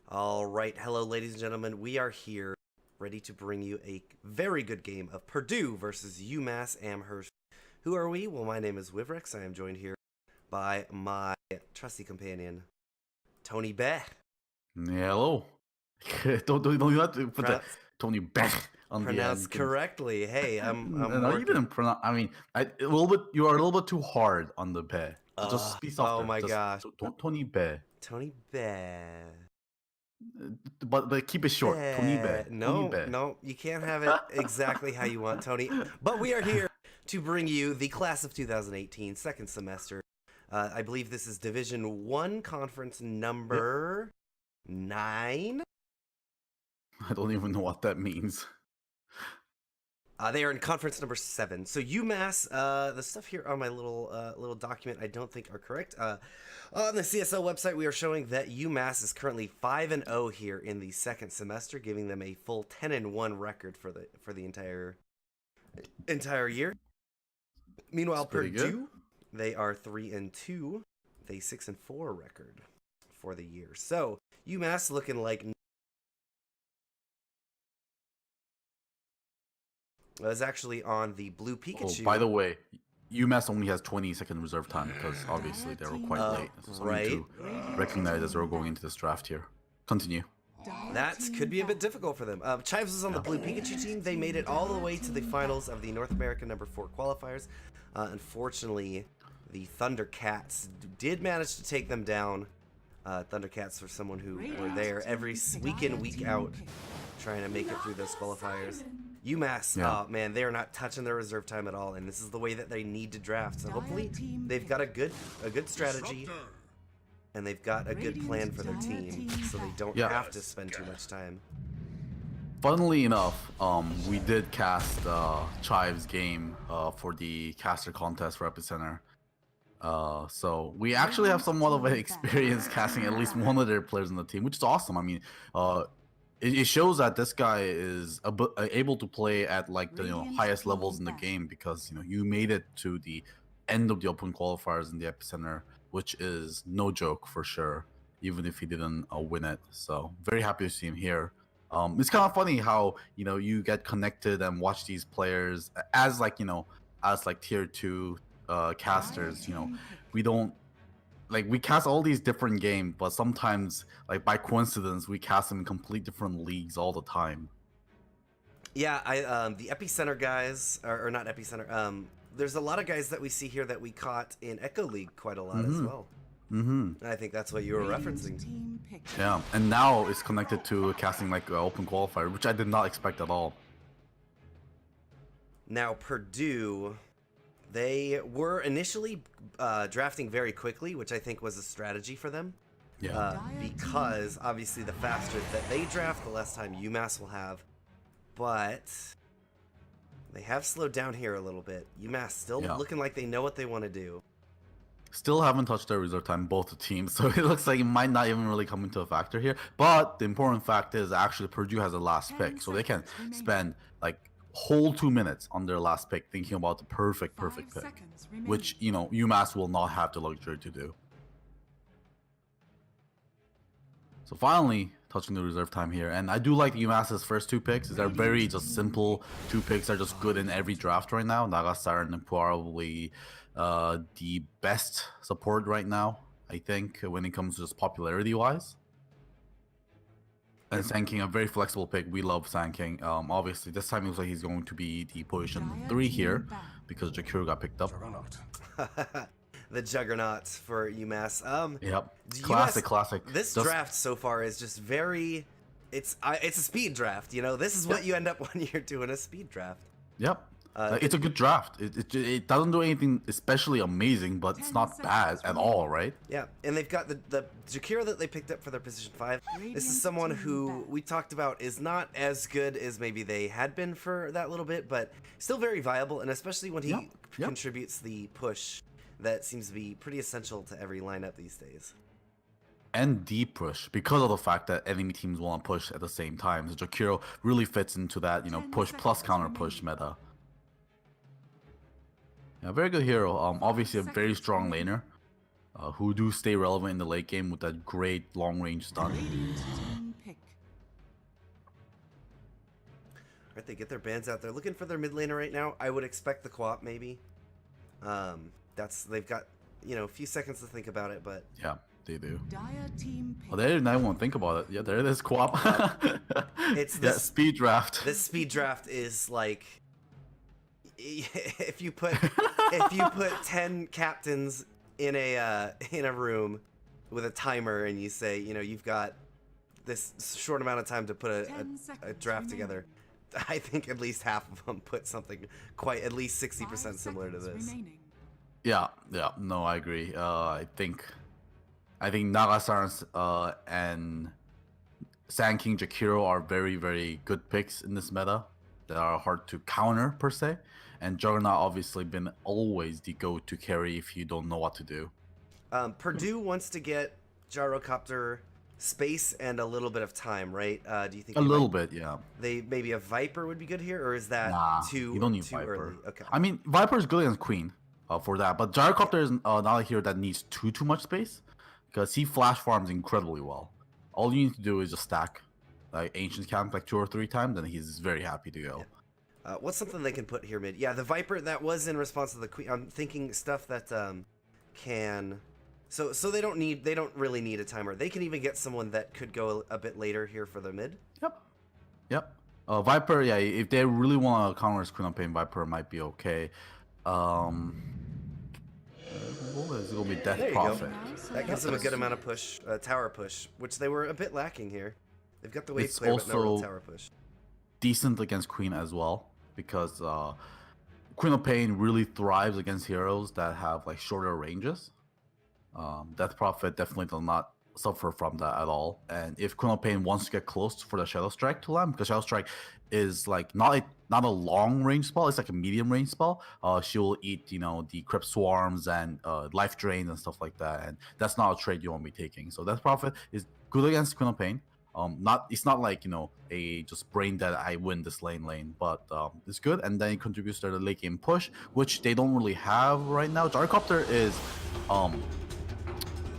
All right, hello, ladies and gentlemen. We are here, ready to bring you a very good game of Purdue versus UMass Amherst. Who are we? Well, my name is Wivrex. I am joined here by my trusty companion, Tony Beh. Yeah, hello. don't you have to put the Pronounce, Tony Bech on the end. pronounced correctly. Hey, I'm No, you working. didn't pronounce. I mean, a little bit. You are a little bit too hard on the Be. Just be Oh softer. my Just gosh, Tony Be. Tony Beh. But keep it short. Tony Be. Tony No, Be. no, you can't have it exactly how you want, Tony. But we are here to bring you the class of 2018, second semester. I believe this is Division 1 conference number 9. I don't even know what that means. They are in conference number 7. So UMass, the stuff here on my little document I don't think are correct. On the CSL website, we are showing that UMass is currently 5-0 here in the second semester, giving them a full 10-1 record for the entire year. Meanwhile, That's pretty Purdue, good. they are 3-2, with a 6-4 record for the year. So UMass looking like was actually on the blue Pikachu. Oh, by the way, UMass only has 20-second reserve time because obviously they were quite late. So right. to recognize as we're going into this draft here. Continue. That could be a bit difficult for them. Chives was on the blue Pikachu team. They made it all the way to the finals of the North American number 4 qualifiers. Unfortunately, the Thundercats did manage to take them down. Thundercats were someone who were there every week in, week out, trying to make it through those qualifiers. UMass, Yeah. oh man, they are not touching their reserve time at all, and this is the way that they need to draft. So hopefully, they've got a good strategy, and they've got a good plan for their team, so they don't have to spend too much time. Funnily enough, we did cast Chive's game for the caster contest for Epicenter. So we actually have somewhat of an experience casting at least one of their players on the team, which is awesome. I mean, it shows that this guy is able to play at like the highest levels in the game because you made it to the end of the open qualifiers in the Epicenter, which is no joke for sure, even if he didn't win it. So very happy to see him here. It's kind of funny how you get connected and watch these players as like as like tier 2 casters. We don't we cast all these different games, but sometimes like by coincidence we cast them in complete different leagues all the time. Yeah, the Epicenter guys, or not Epicenter, there's a lot of guys that we see here that we caught in Echo League quite a lot as well. I think that's what you were referencing. Yeah, and now it's connected to casting like open qualifier, which I did not expect at all. Now Purdue, they were initially drafting very quickly, which I think was a strategy for them. Yeah. Because obviously the faster that they draft, the less time UMass will have. But they have slowed down here a little bit. UMass still looking like they know what they want to do. Still haven't touched their reserve time, both the teams, so it looks like it might not even really come into a factor here. But the important fact is actually Purdue has the last pick, so they can spend like whole 2 minutes on their last pick thinking about the perfect pick, which UMass will not have the luxury to do. So finally touching the reserve time here, and I do like UMass's first 2 picks. They're very just simple 2 picks. They're just good in every draft right now. Nagasar and probably the best support right now, I think, when it comes to just popularity wise. And Sanking, a very flexible pick. We love Sanking. Obviously, this time it looks like he's going to be the position 3 here because Jakiro got picked up. The juggernaut for UMass. Yep. Classic. This draft so far is just very. It's a speed draft. This is what you end up when you're doing a speed draft. Yep. It's a good draft. It doesn't do anything especially amazing, but it's not bad at all, right? Yeah, and they've got the Jakiro that they picked up for their position 5. This is someone who we talked about is not as good as maybe they had been for that little bit, but still very viable, and especially when he contributes the push that seems to be pretty essential to every lineup these days. And deep push, because of the fact that enemy teams want to push at the same time. So Jakiro really fits into that, push plus counter push meta. Yeah, very good hero. Obviously a very strong laner. who do stay relevant in the late game with that great long range stun. Right, they get their bands out. They're looking for their mid laner right now. I would expect the co-op maybe. They've got a few seconds to think about it, but yeah, they do. Oh, they didn't even want to think about it. Yeah, there it is, co-op. It's this speed draft. This speed draft is like if you put 10 captains in a room with a timer and you say, you've got this short amount of time to put a draft together. I think at least half of them put something at least 60% similar to this. Yeah, no, I agree. I think Nagasarn and Sand King Jakiro are very, very good picks in this meta that are hard to counter per se. And Juggernaut obviously been always the go-to carry if you don't know what to do. Purdue wants to get Gyrocopter space and a little bit of time, right? Do you think a little bit, yeah? Maybe a Viper would be good here, or is that too? You don't need too Viper. Early? Okay. I mean, Viper is good against Queen for that, but Gyrocopter is not a hero that needs too much space because he flash farms incredibly well. All you need to do is just stack like Ancient Camp like 2 or 3 times, and he's very happy to go. Yeah. What's something they can put here mid? Yeah, the Viper, that was in response to the Queen. I'm thinking stuff that can. So they don't really need a timer. They can even get someone that could go a bit later here for the mid. Yep. Viper, yeah, if they really want to counter Queen of Pain, Viper might be okay. It's gonna be Death Prophet. That gives them a good amount of push, tower push, which they were a bit lacking here. They've got the wave clear, but no real tower push. Decent against Queen as well, because Queen of Pain really thrives against heroes that have like shorter ranges. Death Prophet definitely does not suffer from that at all. And if Queen of Pain wants to get close for the Shadow Strike to land, because Shadow Strike is like not a long range spell, it's like a medium range spell. She will eat the Crypt Swarms and life drains and stuff like that, and that's not a trade you want to be taking. So Death Prophet is good against Queen of Pain. It's not like a just brain dead I win this lane, but it's good, and then it contributes to the late game push, which they don't really have right now. Gyrocopter is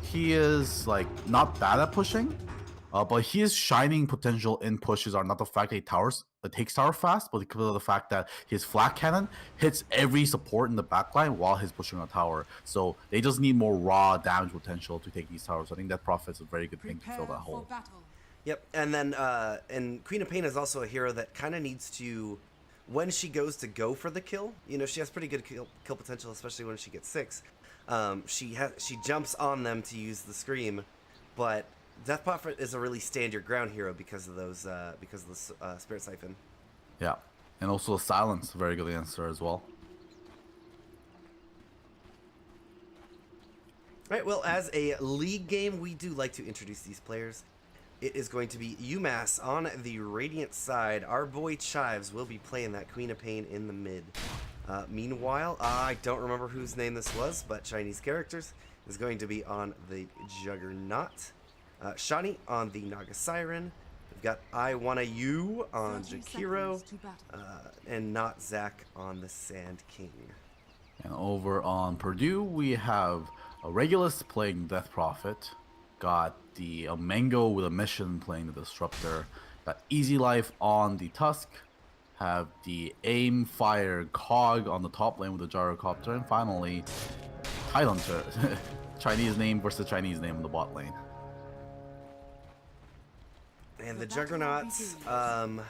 he is like not bad at pushing, but his shining potential in pushes are not the fact that he takes tower fast, but because of the fact that his flat cannon hits every support in the backline while he's pushing a tower. So they just need more raw damage potential to take these towers. I think that Prophet's a very good thing to fill that hole. Yep, and then and Queen of Pain is also a hero that kind of needs to, when she goes to go for the kill, she has pretty good kill potential, especially when she gets 6. She jumps on them to use the scream, but Death Prophet is a really stand your ground hero because of the Spirit Siphon. Yeah, and also the silence, very good against her as well. All right, well, as a league game, we do like to introduce these players. It is going to be UMass on the Radiant side. Our boy Chives will be playing that Queen of Pain in the mid. Meanwhile, I don't remember whose name this was, but Chinese characters is going to be on the Juggernaut. Shani on the Naga Siren. We've got I Wanna You on Jakiro. And not Zach on the Sand King. And over on Purdue, we have a Regulus playing Death Prophet. Got the Mango with a mission playing the Disruptor. Got Easy Life on the Tusk. Have the Aim Fire Cog on the top lane with the Gyrocopter. And finally, Tidehunter. Chinese name versus Chinese name in the bot lane. And the Juggernauts, I'm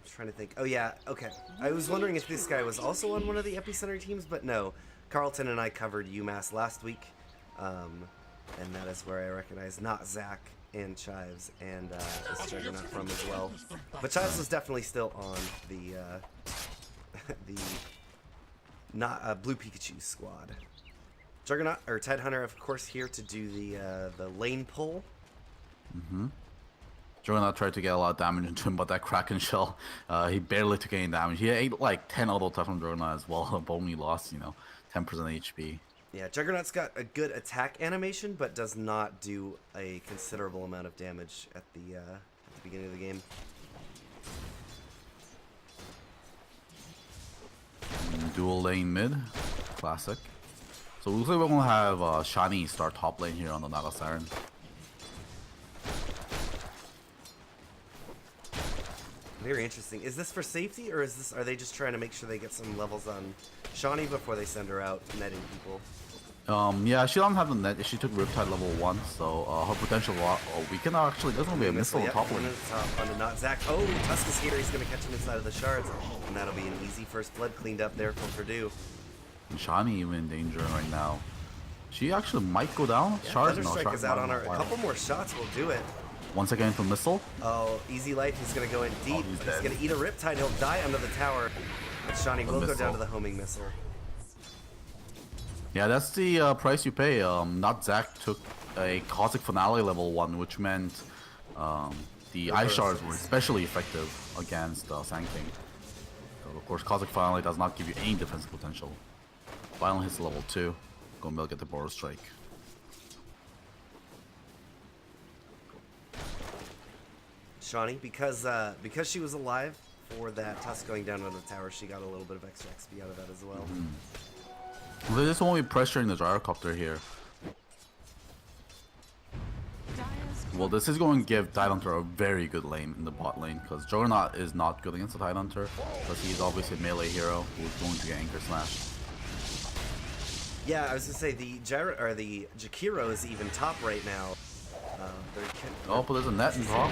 trying to think. Oh yeah, okay. I was wondering if this guy was also on one of the Epicenter teams, but no. Carlton and I covered UMass last week. And that is where I recognize not Zach and Chives and this Juggernaut from as well. But Chives was definitely still on the Blue Pikachu squad. Juggernaut or Tidehunter, of course, here to do the lane pull. Juggernaut tried to get a lot of damage into him, but that Kraken Shell, he barely took any damage. He ate like 10 auto attack from Juggernaut as well, but only lost 10% HP. Yeah, Juggernaut's got a good attack animation, but does not do a considerable amount of damage at the beginning of the game. Dual lane mid, classic. So it looks like we're gonna have Shani start top lane here on the Naga Siren. Very interesting. Is this for safety, or are they just trying to make sure they get some levels on Shawnee before they send her out netting people? Yeah, she doesn't have the net. She took Riptide level 1, so her potential weaken actually doesn't be a missile on top lane. On not Zach. Oh, Tusk is here. He's going to catch him inside of the shards, and that'll be an easy first blood cleaned up there for Purdue. And Shani even in danger right now. She actually might go down. Yeah, Shards, Thunderstrike is out on her. A couple more shots will do it. Once again for missile. Oh, easy life. He's going to go in deep. He's going to eat a Riptide. He'll die under the tower. But Shawnee will go down to the homing missile. Yeah, that's the price you pay. Not Zach took a Cosmic Finale level 1, which meant the Ice Shards were especially effective against Sand King. So of course, Cosmic Finale does not give you any defensive potential. Finally hits level 2. Gonna be able to get the Burrow Strike. Shawnee, because she was alive for that Tusk going down on the tower, she got a little bit of extra XP out of that as well. They just won't be pressuring the Gyrocopter here. Well, this is going to give Tidehunter a very good lane in the bot lane, because Juggernaut is not good against the Tidehunter, because he's obviously a melee hero who's going to get Anchor Smash. Yeah, I was gonna say the Jakiro is even top right now. Oh, but there's a net in top.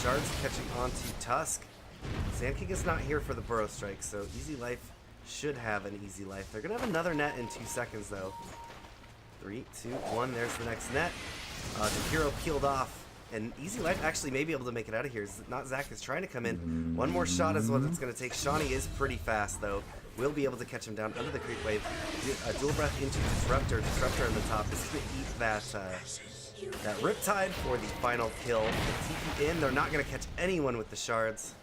Shards catching onto Tusk. Sand King is not here for the Burrow Strike, so Easy Life should have an easy life. They're gonna have another net in 2 seconds though. 3, 2, 1. There's the next net. Jakiro peeled off, and Easy Life actually may be able to make it out of here. Not Zach is trying to come in. One more shot is what it's gonna take. Shawnee is pretty fast though. Will be able to catch him down under the creep wave. Dual breath into Disruptor. Disruptor on the top is going to eat that Riptide for the final kill. The TP in. They're not going to catch anyone with the shards.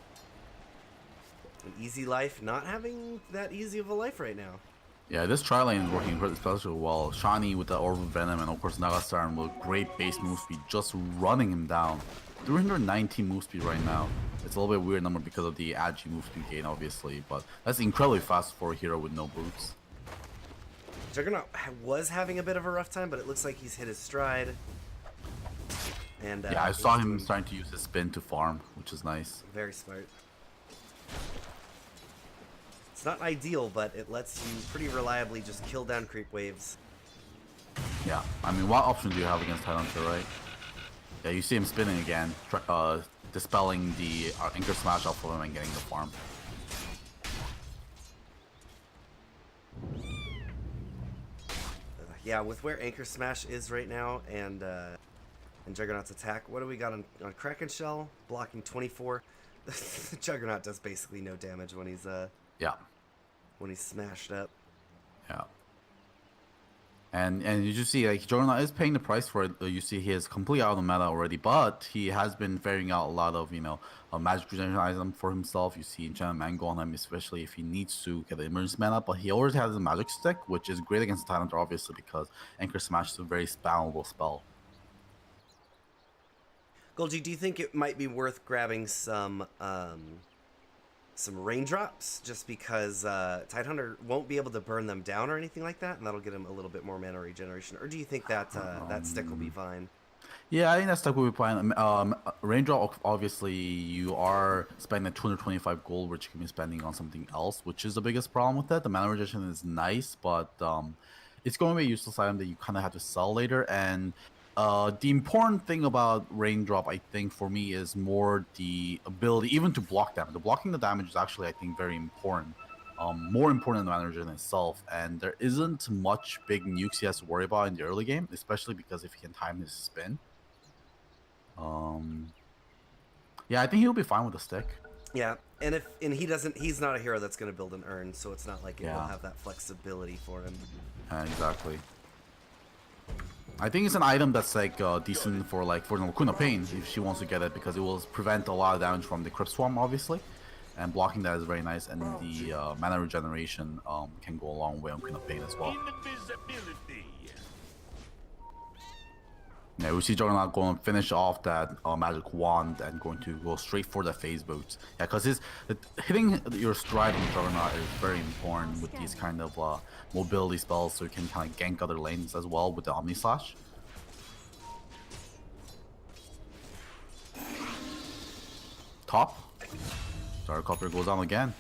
An Easy Life not having that easy of a life right now. Yeah, this tri lane is working especially well. Shani with the Orb of Venom, and of course Naga Siren with great base move speed, just running him down. 319 move speed right now. It's a little bit weird number because of the Agi move speed gain, obviously, but that's incredibly fast for a hero with no boots. Juggernaut was having a bit of a rough time, but it looks like he's hit his stride. And yeah, I saw him starting to use his spin to farm, which is nice. Very smart. It's not ideal, but it lets you pretty reliably just kill down creep waves. Yeah, I mean, what options do you have against Tidehunter, right? Yeah, you see him spinning again, dispelling the Anchor Smash off of him and getting the farm. Yeah, with where Anchor Smash is right now and Juggernaut's attack, what do we got on Kraken Shell? Blocking 24. Juggernaut does basically no damage when he's when he's smashed up. Yeah. And you just see, like, Juggernaut is paying the price for it. You see he is completely out of the meta already, but he has been figuring out a lot of, you know, magic regeneration item for himself. You see Enchantment Mango on him, especially if he needs to get the emergency mana, but he always has a magic stick, which is great against the Tidehunter, obviously, because Anchor Smash is a very spammable spell. Golgi, do you think it might be worth grabbing some raindrops, just because Tidehunter won't be able to burn them down or anything like that, and that'll get him a little bit more mana regeneration? Or do you think that that stick will be fine? Yeah, I think that stick will be fine. Raindrop, obviously, you are spending 225 gold, which you can be spending on something else, which is the biggest problem with it. The mana regeneration is nice, but it's going to be a useless item that you kind of have to sell later. And the important thing about Raindrop, I think, for me, is more the ability even to block damage. The blocking the damage is actually, I think, very important. More important than the mana regeneration itself. And there isn't much big nukes he has to worry about in the early game, especially because if he can time his spin. Yeah, I think he'll be fine with the stick. Yeah, and he's not a hero that's going to build an urn, so it's not like it will have that flexibility for him. Exactly. I think it's an item that's like decent for example, Queen of Pain if she wants to get it, because it will prevent a lot of damage from the Crypt Swarm, obviously, and blocking that is very nice, and the mana regeneration can go a long way on Queen of Pain as well. Yeah, we see Juggernaut going to finish off that magic wand and going to go straight for the phase boots. Yeah, because hitting your stride on Juggernaut is very important with these kind of mobility spells, so you can kind of gank other lanes as well with the Omni Slash. Top. Gyrocopter goes on again.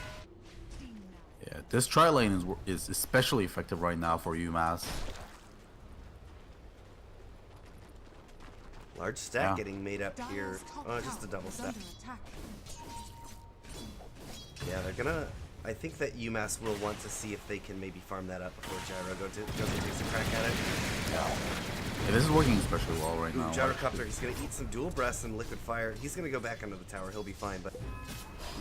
Yeah, this tri lane is especially effective right now for UMass. Large stack getting made up here. Oh, just a double stack. Yeah, they're gonna... I think that UMass will want to see if they can maybe farm that up before Gyro goes and takes a crack at it. Yeah, this is working especially well right now. Gyrocopter, he's gonna eat some dual breaths and liquid fire. He's gonna go back under the tower. He'll be fine, but...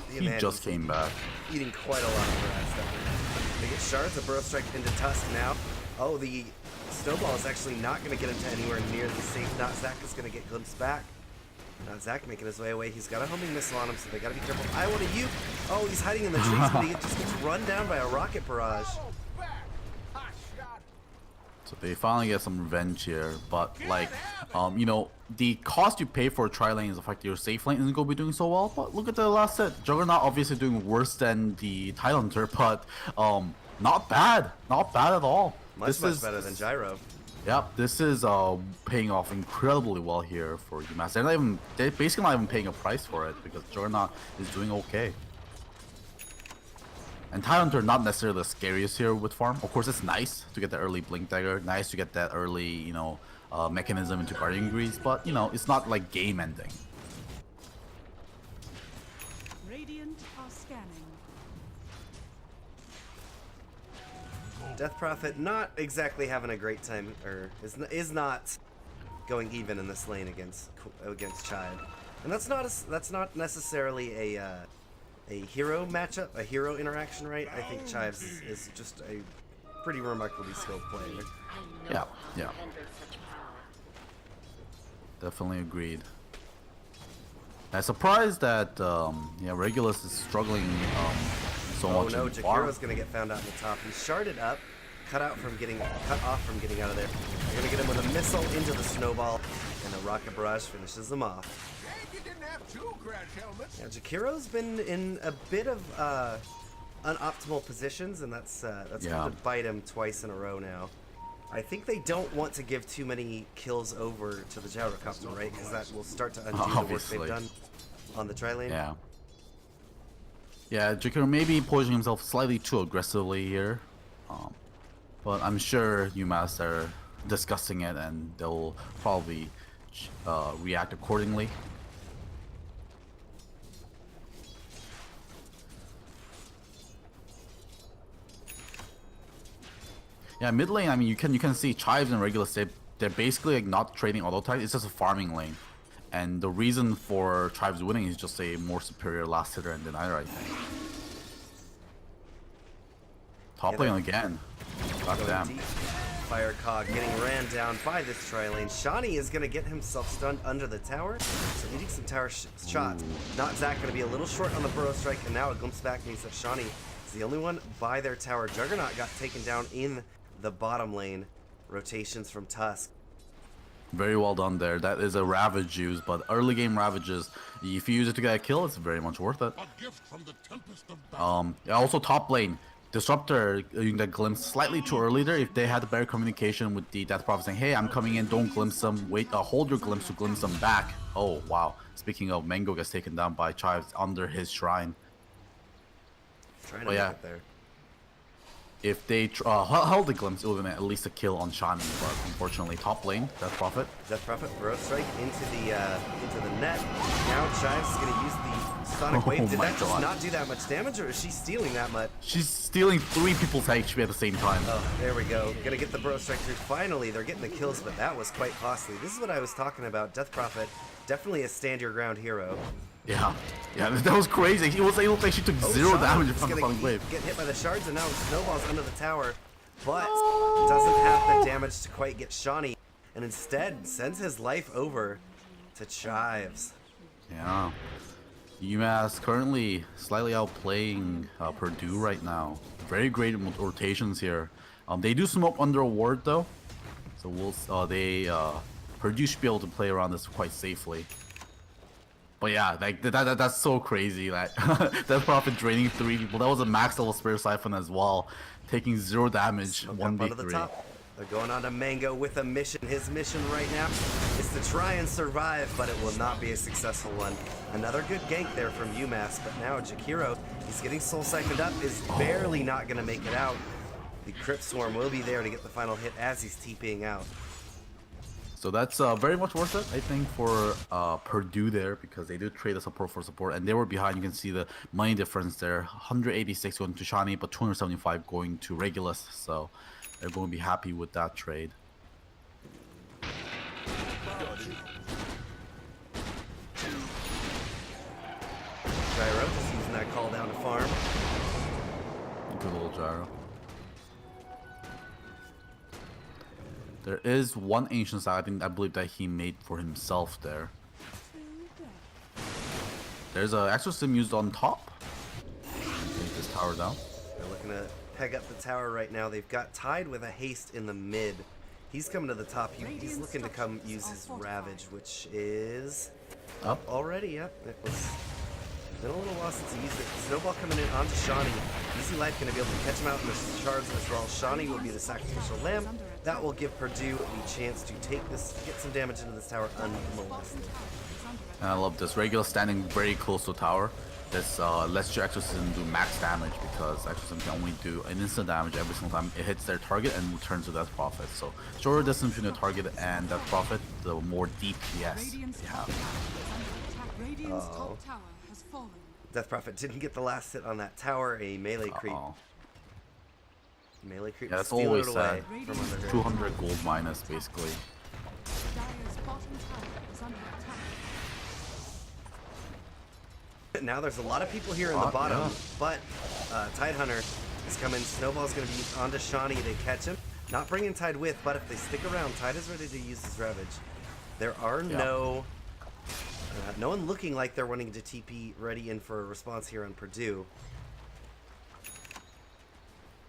He just came back. Eating quite a lot of breaths. They get shards, a burrow strike into Tusk now. Oh, the snowball is actually not going to get him to anywhere near the safe. Not Zach is going to get glimpsed back. Not Zach making his way away. He's got a homing missile on him, so they got to be careful. I want to you. Oh, he's hiding in the trees, but he just gets run down by a rocket barrage. So they finally get some revenge here, but like, you know, the cost you pay for a tri lane is the fact that your safe lane isn't going to be doing so well. But look at the last set. Juggernaut obviously doing worse than the Tidehunter, but not bad at all. Much better than Gyro. Yep, this is paying off incredibly well here for UMass. They're basically not even paying a price for it because Juggernaut is doing okay. And Tidehunter not necessarily the scariest here with farm. Of course, it's nice to get the early Blink Dagger, nice to get that early, you know, mechanism into Guardian Grease, but you know, it's not like game ending. Radiant are scanning. Death Prophet not exactly having a great time, or is not going even in this lane against Chive, and that's not necessarily a hero matchup, a hero interaction, right? I think Chives is just a pretty remarkably skilled player. Yeah. Definitely agreed. I'm surprised that yeah, Regulus is struggling so much. Oh no, Jakiro's gonna get found out in the top. He's sharded up, cut off from getting out of there. They're gonna get him with a missile into the snowball, and the rocket barrage finishes him off. Yeah, Jakiro's been in a bit of unoptimal positions, and that's going to bite him twice in a row now. I think they don't want to give too many kills over to the Gyrocopter, right? Because that will start to undo the work they've done on the tri lane. Yeah, Jakiro may be pushing himself slightly too aggressively here, but I'm sure UMass are discussing it, and they'll probably react accordingly. Yeah, mid lane, I mean, you can see Chives and Regulus, they're basically like not trading auto tag, it's just a farming lane. And the reason for Chives winning is just a more superior last hitter and denier, I think. Top lane again. Goddamn. Fire Cog getting ran down by this tri lane. Shawnee is going to get himself stunned under the tower, so eating some tower shots. Not Zach going to be a little short on the burrow strike, and now a glimpse back means that Shawnee is the only one by their tower. Juggernaut got taken down in the bottom lane. Rotations from Tusk. Very well done there. That is a Ravage use, but early game Ravages, if you use it to get a kill, it's very much worth it. Yeah, also top lane. Disruptor using that glimpse slightly too early there. If they had better communication with the Death Prophet saying, hey, I'm coming in, don't glimpse them, wait, hold your glimpse to glimpse them back. Oh, wow. Speaking of, Mango gets taken down by Chives under his shrine. Trying to get there. If they held the glimpse, it would have been at least a kill on Shawnee, but unfortunately, top lane, Death Prophet. Death Prophet, burrow strike into the net. Now Chives is going to use the Sonic Wave. Did that just not do that much damage, or is she stealing that much? She's stealing 3 people's HP at the same time. Oh, there we go. Gonna get the burrow strike through. Finally, they're getting the kills, but that was quite costly. This is what I was talking about. Death Prophet, definitely a stand your ground hero. Yeah, that was crazy. It looked like she took 0 damage from the Sonic Wave. Get hit by the shards, and now snowballs under the tower, but doesn't have the damage to quite get Shawnee, and instead sends his life over to Chives. Yeah. UMass currently slightly outplaying Purdue right now. Very great rotations here. They do smoke under a ward though, so we'll Purdue should be able to play around this quite safely. But yeah, like that's so crazy. Like Death Prophet draining 3 people. That was a max level Spirit Siphon as well, taking 0 damage. Smoke up 1v3. onto the top. They're going on to Mango with a mission. His mission right now is to try and survive, but it will not be a successful one. Another good gank there from UMass, but now Jakiro, he's getting soul siphoned up, is barely not going to make it out. The Crypt Swarm will be there to get the final hit as he's TPing out. So that's very much worth it, I think, for Purdue there, because they do trade the support for support, and they were behind. You can see the money difference there: 186 going to Shani, but 275 going to Regulus. So they're going to be happy with that trade. Gyro just using that call down to farm. Good little gyro. There is one ancient side, I believe that he made for himself there. There's a exorcism used on top. Take this tower down. They're looking to peg up the tower right now. They've got Tide with a haste in the mid. He's coming to the top. He's looking to come use his Ravage, which is up already. Yep, it was been a little while since he used it. Snowball coming in onto Shawnee. Easy Life going to be able to catch him out in the charge as well. Shawnee will be the sacrificial lamb. That will give Purdue the chance to take this, get some damage into this tower unmolested. And I love this. Regular standing very close to tower. This lets your Exorcism do max damage, because Exorcism can only do an instant damage every single time it hits their target and returns to Death Prophet. So shorter distance between the target and Death Prophet, the more DPS you have. Oh. Death Prophet didn't get the last hit on that tower. A melee creep. Melee creep. Yeah, that's stealing always it away sad. from under her. 200 gold minus, basically. Now there's a lot of people here in the bottom, but Tide Hunter is coming. Snowball's going to be onto Shawnee. They catch him. Not bringing Tide with, but if they stick around, Tide is ready to use his Ravage. There are no one looking like they're wanting to TP ready in for a response here on Purdue.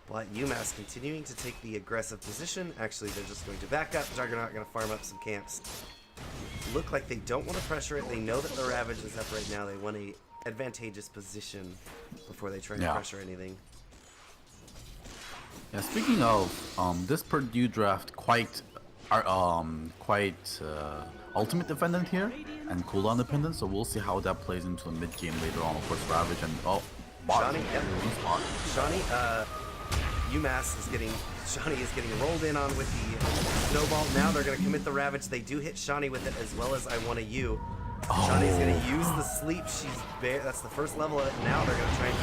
But UMass continuing to take the aggressive position. Actually, they're just going to back up. Juggernaut going to farm up some camps. Look like they don't want to pressure it. They know that the Ravage is up right now. They want a advantageous position before they try to pressure anything. Yeah, speaking of this Purdue draft, quite ultimate dependent here and cooldown dependent, so we'll see how that plays into the mid game later on. Of course, Ravage and Shawnee, Shawnee, UMass is getting, Shawnee is getting rolled in on with the snowball. Now they're going to commit the Ravage. They do hit Shawnee with it, as well as I Want a U. Shawnee's going to use the sleep. That's the first level of it. Now they're going to try and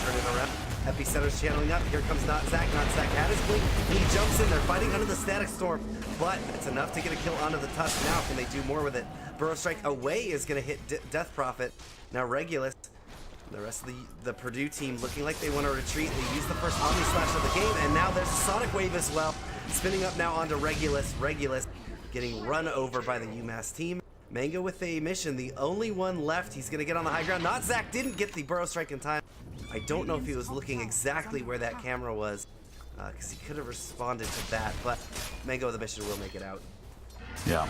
turn it around. Epicenter's channeling up. Here comes Not Zach. Not Zach had his blink. He jumps in. They're fighting under the Static Storm, but it's enough to get a kill onto the Tusk. Now can they do more with it? Burrow Strike away is going to hit Death Prophet. Now Regulus. The rest of the Purdue team looking like they want to retreat. They use the first Omni Slash of the game, and now there's a Sonic Wave as well. Spinning up now onto Regulus. Regulus getting run over by the UMass team. Mango with a mission, the only one left. He's going to get on the high ground. Not Zach didn't get the Burrow Strike in time. I don't know if he was looking exactly where that camera was, because he could have responded to that, but Mango with the mission will make it out. Yeah.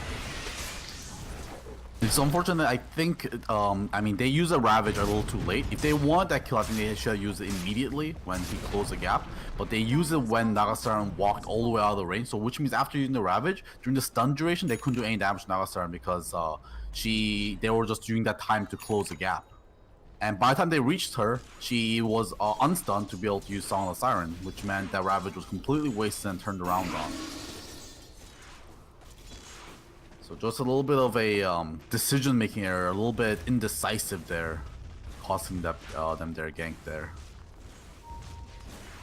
It's unfortunate. I think, I mean, they use a Ravage a little too late. If they want that kill, I think they should have used it immediately when he closed the gap. But they used it when Nagasaran walked all the way out of the range. So which means after using the Ravage, during the stun duration, they couldn't do any damage to Nagasaran because they were just using that time to close the gap. And by the time they reached her, she was unstunned to be able to use Song of the Siren, which meant that Ravage was completely wasted and turned around on. So just a little bit of a decision-making error, a little bit indecisive there, costing them their gank there.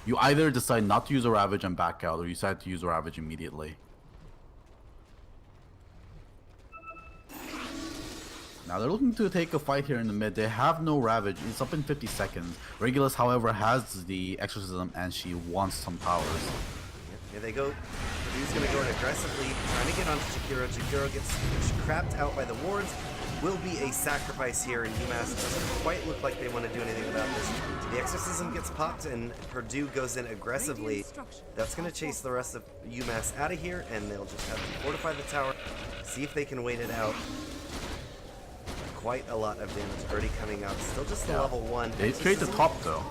You either decide not to use a Ravage and back out, or you decide to use a Ravage immediately. Now they're looking to take a fight here in the mid. They have no Ravage. It's up in 50 seconds. Regulus, however, has the Exorcism, and she wants some powers. Here they go. Purdue's going to go in aggressively, trying to get onto Jakiro. Jakiro gets crapped out by the wards. will be a sacrifice here, and UMass doesn't quite look like they want to do anything about this. The Exorcism gets popped, and Purdue goes in aggressively. That's going to chase the rest of UMass out of here, and they'll just have to fortify the tower, see if they can wait it out. Quite a lot of damage already coming out. Still just the level 1. They trade the top though.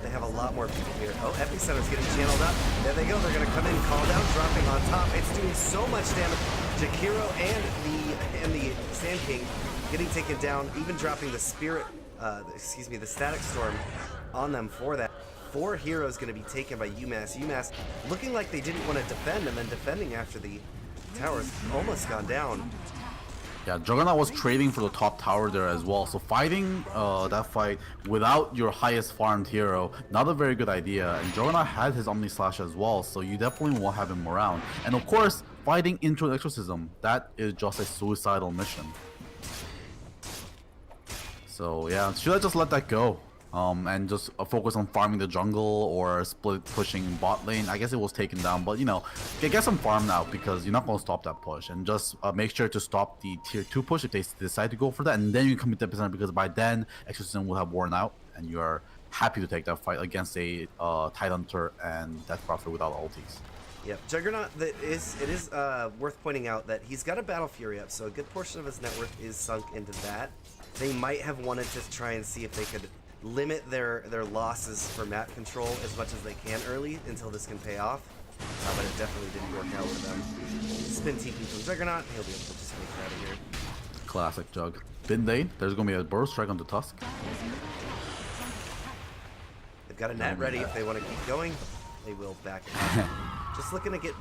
They have a lot more people here. Oh, Epicenter's getting channeled up. There they go. They're going to come in, call down, dropping on top. It's doing so much damage. Jakiro and the Sand King getting taken down, even dropping the Spirit, the Static Storm on them for that. 4 heroes going to be taken by UMass. UMass looking like they didn't want to defend, and then defending after the tower's almost gone down. Yeah, Juggernaut was trading for the top tower there as well. So fighting that fight without your highest farmed hero, not a very good idea. And Juggernaut had his Omni Slash as well, so you definitely won't have him around. And of course, fighting into an Exorcism, that is just a suicidal mission. So yeah, should I just let that go? And just focus on farming the jungle or split pushing bot lane. I guess it was taken down, but you know, get some farm now because you're not going to stop that push. And just make sure to stop the tier 2 push if they decide to go for that, and then you commit the percent because by then Exorcism will have worn out and you are happy to take that fight against a Tidehunter and Death Prophet without ultis. Yep, Juggernaut, it is worth pointing out that he's got a Battle Fury up, so a good portion of his net worth is sunk into that. They might have wanted to try and see if they could limit their losses for map control as much as they can early until this can pay off, but it definitely didn't work out for them. Spin TP from Juggernaut, he'll be able to just make it out of here. Classic Jug. Mid lane, there's going to be a Burrow Strike on the Tusk. They've got a net ready if they want to keep going. They will back it up. Just looking to get,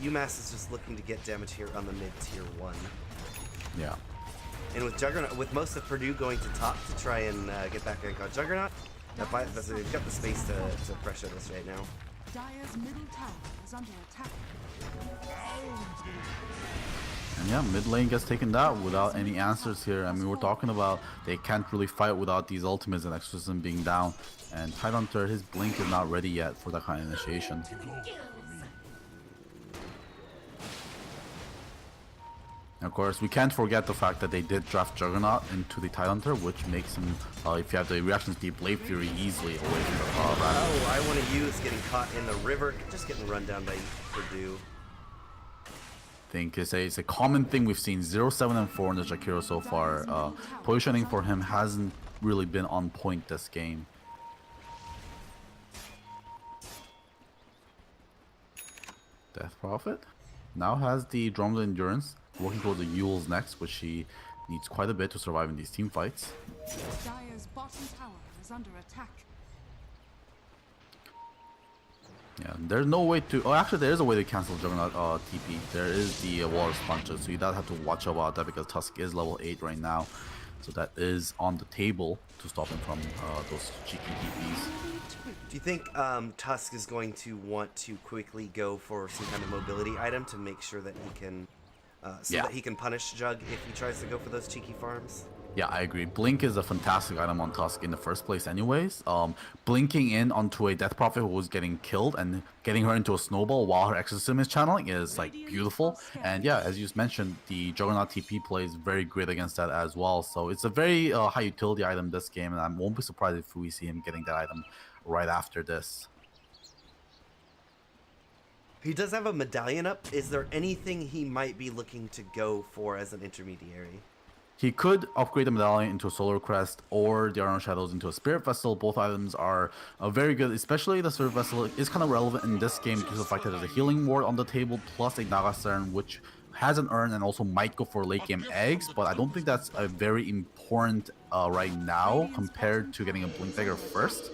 UMass is just looking to get damage here on the mid tier 1. Yeah. And with Juggernaut, with most of Purdue going to top to try and get back on Juggernaut, they've got the space to pressure this right now. Dire's middle tower is under attack. And yeah, mid lane gets taken down without any answers here. I mean, we're talking about they can't really fight without these ultimates and Exorcism being down. And Tidehunter, his blink is not ready yet for that kind of initiation. Of course, we can't forget the fact that they did draft Juggernaut into the Tidehunter, which makes him, if you have the reaction speed, Blade Fury easily away from the Oh, I want to use getting caught in the river, just getting run down by Purdue. I think it's a common thing we've seen. 0, 7, and 4 in the Jakiro so far. Positioning for him hasn't really been on point this game. Death Prophet now has the Drum's Endurance, working towards the Yule's next, which he needs quite a bit to survive in these team fights. Dire's bottom tower is under attack. Yeah, there's no way to... Oh, actually, there is a way to cancel Juggernaut TP. There is the Water Sponges, so you don't have to watch about that because Tusk is level 8 right now. So that is on the table to stop him from those cheeky TPs. Do you think Tusk is going to want to quickly go for some kind of mobility item to make sure that he can... that he can punish Jug if he tries to go for those cheeky farms? Yeah, I agree. Blink is a fantastic item on Tusk in the first place anyways. Blinking in onto a Death Prophet who was getting killed and getting her into a snowball while her Exorcism is channeling is like beautiful. And yeah, as you just mentioned, the Juggernaut TP plays very great against that as well. So it's a very high utility item this game, and I won't be surprised if we see him getting that item right after this. He does have a medallion up. Is there anything he might be looking to go for as an intermediary? He could upgrade the medallion into a Solar Crest or the Iron Shadows into a Spirit Vessel. Both items are very good, especially the Spirit Vessel is kind of relevant in this game because of the fact that there's a Healing Ward on the table plus a Naga Siren, which has an urn and also might go for late game eggs, but I don't think that's a very important right now compared to getting a Blink Dagger first.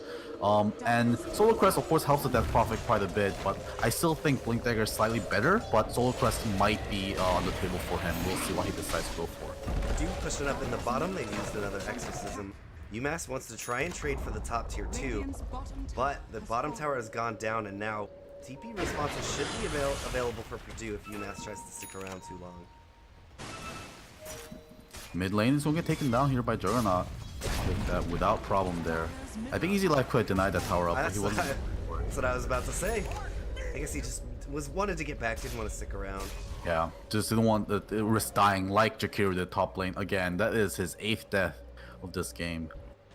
And Solar Crest of course helps the Death Prophet quite a bit, but I still think Blink Dagger is slightly better, but Solar Crest might be on the table for him. We'll see what he decides to go for. Purdue pushing up in the bottom, they've used another Exorcism. UMass wants to try and trade for the top tier 2, but the bottom tower has gone down, and now TP responses should be available for Purdue if UMass tries to stick around too long. Mid lane is going to get taken down here by Juggernaut with that without problem there. I think Easy Life could have denied that tower up, but he wasn't. That's what I was about to say. I guess he just wanted to get back, didn't want to stick around. Yeah, just didn't want the risk dying like Jakiro did top lane. Again, that is his 8th death of this game.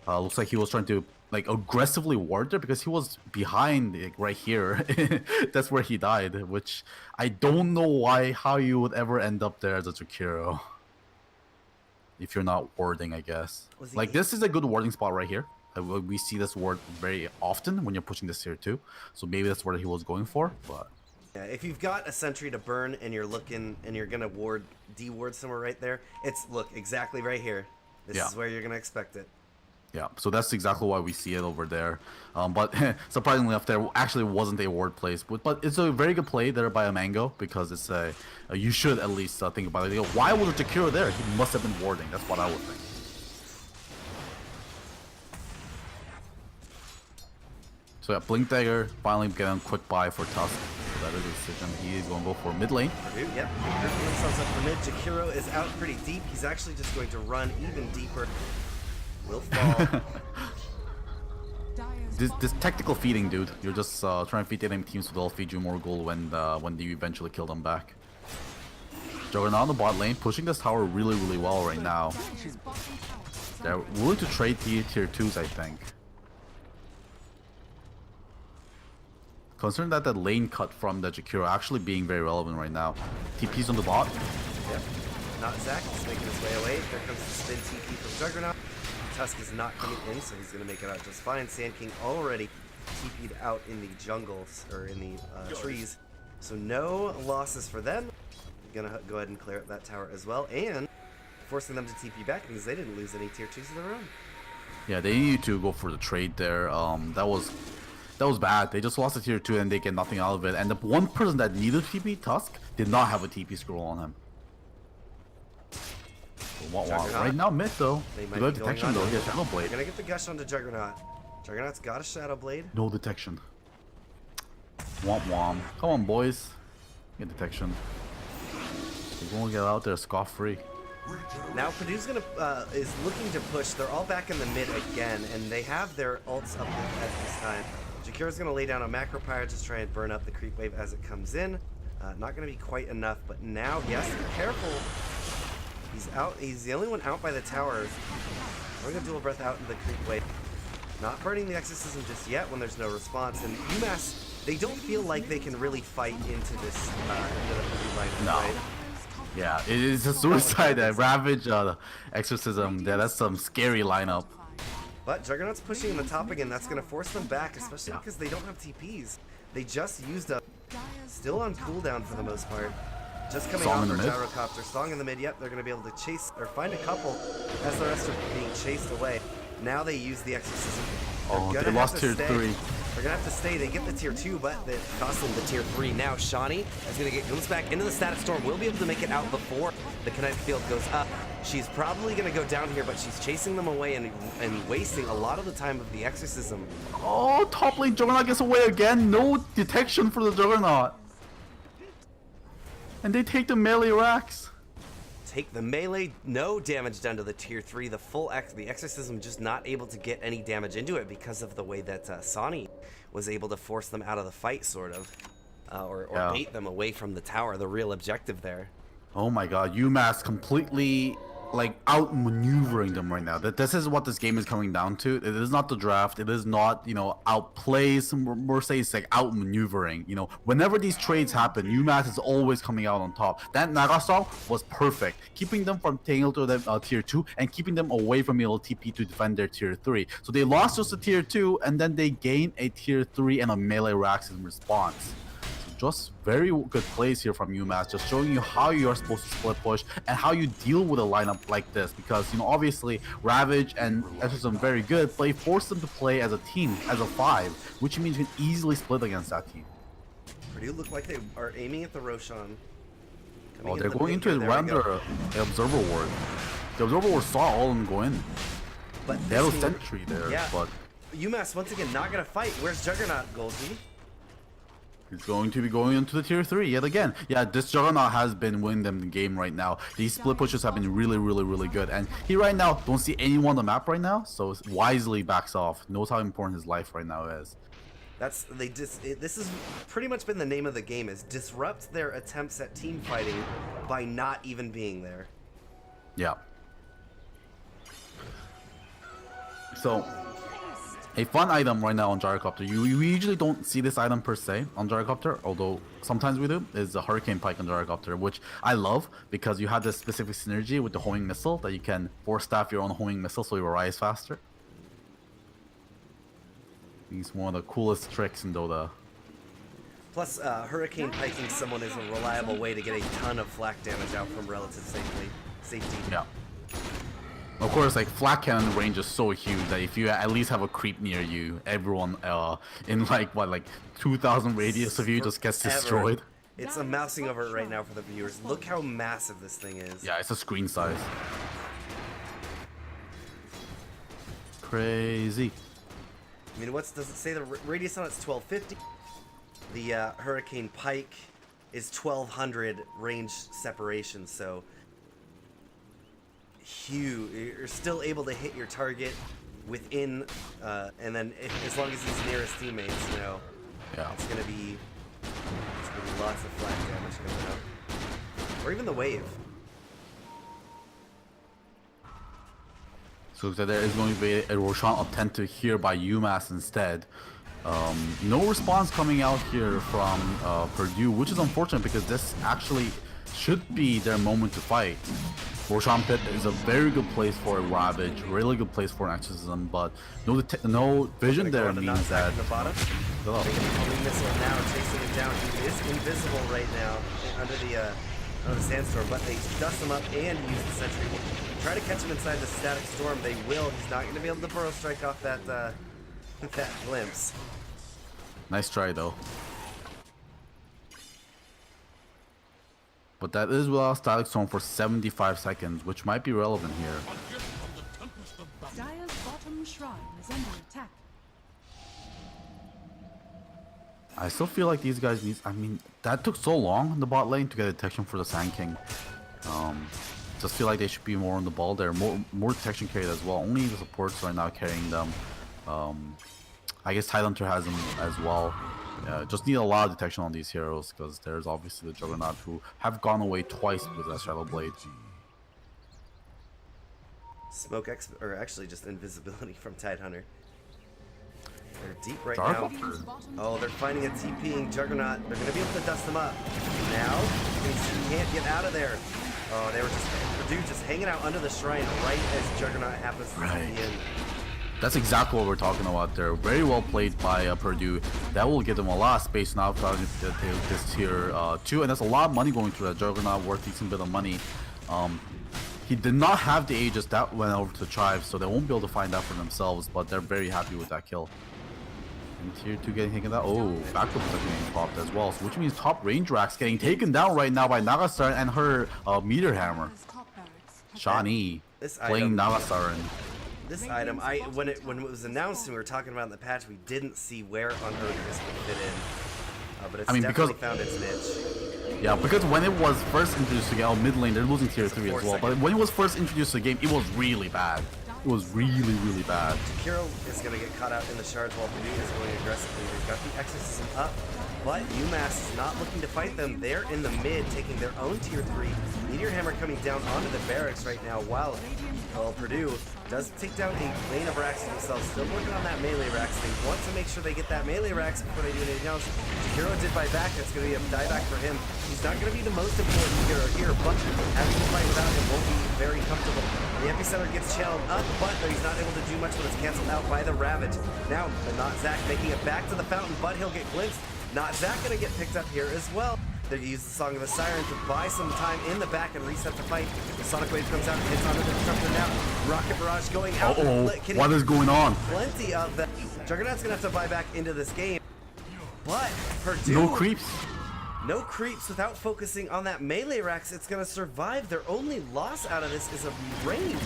Looks like he was trying to like aggressively ward there because he was behind like, right here. That's where he died, which I don't know how you would ever end up there as a Jakiro. If you're not warding, I guess. Like this is a good warding spot right here. We see this ward very often when you're pushing this tier 2. So maybe that's what he was going for, but... Yeah, if you've got a sentry to burn and you're looking and you're gonna de-ward somewhere right there, look exactly right here. This is where you're gonna expect it. Yeah, so that's exactly why we see it over there. But surprisingly enough, there actually wasn't a ward place. But it's a very good play there by a Mango because it's you should at least think about it. Why was a Jakiro there? He must have been warding. That's what I would think. So yeah, Blink Dagger finally getting a quick buy for Tusk. So that is a decision. He is going to go for mid lane. Purdue, yep. Purdue themselves up for mid. Jakiro is out pretty deep. He's actually just going to run even deeper. Will fall. Dire's This technical feeding, dude. You're just trying to feed the enemy teams so they'll feed you more gold when you eventually kill them back. Juggernaut on the bot lane, pushing this tower really, really well right now. Dire's bottom tower is They're under willing to trade tier 2s, I think. Considering that the lane cut from the Jakiro actually being very relevant right now. TP's on the bot. Yep. Not Zach. He's making his way away. There comes the spin TP from Juggernaut. Tusk is not coming in, so he's going to make it out just fine. Sand King already TP'd out in the jungles, or in the trees. So no losses for them. Going to go ahead and clear up that tower as well, and forcing them to TP back because they didn't lose any tier 2s of their own. Yeah, they need to go for the trade there. That was bad. They just lost a tier 2 and they get nothing out of it. And the one person that needed TP, Tusk, did not have a TP scroll on him. Right now mid though. Good detection though. He has Shadow Blade. They're gonna get the gush onto Juggernaut. Juggernaut's got a Shadow Blade. No detection. Womp womp. Come on boys. Get detection. We're gonna get out there scot free. Now Purdue's gonna is looking to push. They're all back in the mid again, and they have their ults up at this time. Jakiro's gonna lay down a macro pyre, just try and burn up the creep wave as it comes in. Not gonna be quite enough, but now, yes, careful. He's out. He's the only one out by the tower. We're gonna dual breath out in the creep wave. Not burning the exorcism just yet when there's no response. And UMass, they don't feel like they can really fight into this into the Purdue line. No. Right? Yeah, it is a suicide. Ravage, exorcism. Yeah, that's some scary lineup. But Juggernaut's pushing in the top again. That's gonna force them back, especially because they don't have TPs. They just used up. Still on cooldown for the most part. Just coming Song off in the their mid. gyrocopter. Song in the mid. Yep, they're going to be able to chase or find a couple as the rest are being chased away. Now they use the exorcism. Oh, They're they gonna lost have to tier stay. 3. They're going to have to stay. They get the tier 2, but it costs them the tier 3. Now Shawnee is going to get glimpsed back into the static storm. Will be able to make it out before the kinetic field goes up. She's probably going to go down here, but she's chasing them away and wasting a lot of the time of the exorcism. Oh, top lane Juggernaut gets away again. No detection for the Juggernaut. And they take the melee racks. Take the melee, no damage done to the tier 3. The exorcism just not able to get any damage into it because of the way that Sani was able to force them out of the fight, sort of, or bait them away from the tower. The real objective there. Oh my God, UMass completely like outmaneuvering them right now. This is what this game is coming down to. It is not the draft. It is not, outplays. We're saying it's like outmaneuvering. Whenever these trades happen, UMass is always coming out on top. That Nagasol was perfect, keeping them from taking to the tier 2 and keeping them away from able TP to defend their tier 3. So they lost just a tier 2 and then they gained a tier 3 and a melee racks in response. Just very good plays here from UMass, just showing you how you are supposed to split push and how you deal with a lineup like this. Because obviously Ravage and Exorcism very good, but you force them to play as a team, as a 5, which means you can easily split against that team. Purdue look like they are aiming at the Roshan. Oh, they're going into it right under the Observer Ward. The Observer Ward saw all of them go in. But they have a sentry there, yeah. but UMass once again not gonna fight. Where's Juggernaut, Goldie? he's going to be going into the tier 3 yet again. Yeah, this Juggernaut has been winning them the game right now. These split pushes have been really, really, really good. And he right now don't see anyone on the map right now, so wisely backs off. Knows how important his life right now is. This has pretty much been the name of the game, is disrupt their attempts at team fighting by not even being there. Yeah. So, a fun item right now on Gyrocopter, you usually don't see this item per se on Gyrocopter, although sometimes we do, is the Hurricane Pike on Gyrocopter, which I love because you have this specific synergy with the homing missile that you can force staff your own homing missile so you rise faster. It's one of the coolest tricks in Dota. Plus, Hurricane Piking someone is a reliable way to get a ton of flak damage out from relative safety. Yeah. Of course, like, flak cannon range is so huge that if you at least have a creep near you, everyone in like 2,000 radius of you just gets destroyed. It's a mousing over it right now for the viewers. Look how massive this thing is. Yeah, it's a screen size. Crazy. I mean, does it say? The radius on it's 1250. The Hurricane Pike is 1200 range separation, so huge. You're still able to hit your target within, and then as long as he's nearest teammates, you know, Yeah. it's gonna be lots of flat damage coming up, or even the wave. So there is going to be a Roshan attempt here by UMass instead. No response coming out here from Purdue, which is unfortunate because this actually should be their moment to fight. Roshan Pit is a very good place for a Ravage, really good place for an Exorcism, but no vision there means that... The bottom. Homing missile now chasing him down. He is invisible right now under the sandstorm, but they dust him up and use the sentry. Try to catch him inside the static storm. They will. He's not going to be able to burrow strike off that glimpse. Nice try though. But that is without static storm for 75 seconds, which might be relevant here. Dire's bottom shrine is under attack. I still feel like these guys need... I mean, that took so long in the bot lane to get detection for the Sand King. Just feel like they should be more on the ball there. More detection carried as well. Only the supports right now carrying them. I guess Tidehunter has them as well. Just need a lot of detection on these heroes because there's obviously the Juggernaut who have gone away twice with that Shadow Blade. Or actually just invisibility from Tidehunter. They're deep right Dark now. Oh, they're finding a TPing Juggernaut. They're going to be able to dust them up. Now, he can't get out of there. Oh, they were just... Purdue just hanging out under the shrine right as Juggernaut happens to be in. That's exactly what we're talking about there. Very well played by Purdue. That will give them a lot of space now to take this tier 2. And that's a lot of money going through that Juggernaut, worth a decent bit of money. He did not have the Aegis. That went over to Chive, so they won't be able to find out for themselves, but they're very happy with that kill. And tier 2 getting taken down. Oh, backup is getting popped as well, so which means top range racks getting taken down right now by Nagastar and her meter hammer. Shani playing Nagastar. This item, when it was announced and we were talking about it in the patch, we didn't see where on earth this would fit in. But it's definitely found its niche. Yeah, because when it was first introduced to the game, mid lane, they're losing tier 3 as well. But when it was first introduced to the game, it was really bad. It was really, really bad. Kiro is going to get caught out in the shards while Purdue is going aggressively. They've got the Exorcism up, but UMass is not looking to fight them. They're in the mid, taking their own tier 3. Meteor Hammer coming down onto the barracks right now, while Purdue does take down a lane of racks themselves. Still working on that melee racks. They want to make sure they get that melee racks before they do anything else. Kiro did buy back. It's going to be a dieback for him. He's not going to be the most important hero here, but having to fight without him won't be very comfortable. The epicenter gets channeled up, but he's not able to do much when it's canceled out by the Ravage. Now, Not Zach making it back to the fountain, but he'll get glimpsed. Not Zach going to get picked up here as well. They use the Song of the Siren to buy some time in the back and reset the fight. The Sonic Wave comes out and hits onto the disruptor now. Rocket Barrage going out. What is going on? Plenty of that. Juggernaut's going to have to buy back into this game. But Purdue... No creeps. No creeps without focusing on that melee racks. It's going to survive. Their only loss out of this is a range.